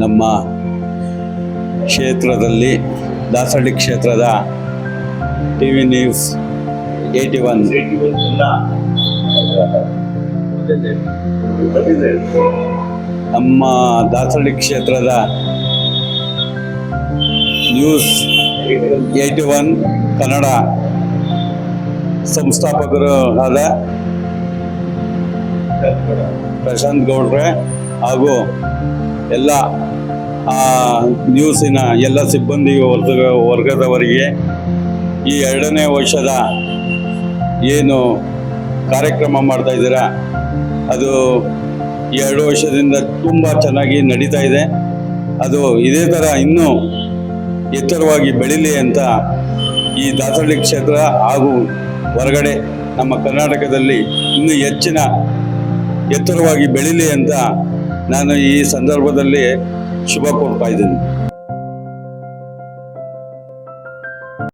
ನಮ್ಮ ಕ್ಷೇತ್ರದಲ್ಲಿ ದಾಸಹಳ್ಳಿ ಕ್ಷೇತ್ರದ ಟಿವಿ ನ್ಯೂಸ್ 81 ನಮ್ಮ ದಾಸಹಳ್ಳಿ ಕ್ಷೇತ್ರದ ನ್ಯೂಸ್ 81 ಕನ್ನಡ ಸಂಸ್ಥಾಪಕರು ಆದ ಪ್ರಶಾಂತ್ ಗೌಡ್ರೆ ಹಾಗೂ ಎಲ್ಲ ನ್ಯೂಸಿನ ಎಲ್ಲ ಸಿಬ್ಬಂದಿ ವರ್ಗದವರಿಗೆ ಈ 2ನೇ ವರ್ಷದ ಏನು ಕಾರ್ಯಕ್ರಮ ಮಾಡ್ತಾ ಇದ್ದೀರಾ ಅದು 2 ವರ್ಷದಿಂದ ತುಂಬ ಚೆನ್ನಾಗಿ ನಡೀತಾ ಇದೆ. ಅದು ಇದೇ ಥರ ಇನ್ನೂ ಎತ್ತರವಾಗಿ ಬೆಳೀಲಿ ಅಂತ ಈ ದಾಸಹಳ್ಳಿ ಕ್ಷೇತ್ರ ಹಾಗೂ ಹೊರಗಡೆ ನಮ್ಮ ಕರ್ನಾಟಕದಲ್ಲಿ ಇನ್ನೂ ಹೆಚ್ಚಿನ ಎತ್ತರವಾಗಿ ಬೆಳೀಲಿ ಅಂತ ನಾನು ಈ ಸಂದರ್ಭದಲ್ಲಿ ಶುಭ ಕೋರ್ತಾ ಇದ್ದೀನಿ.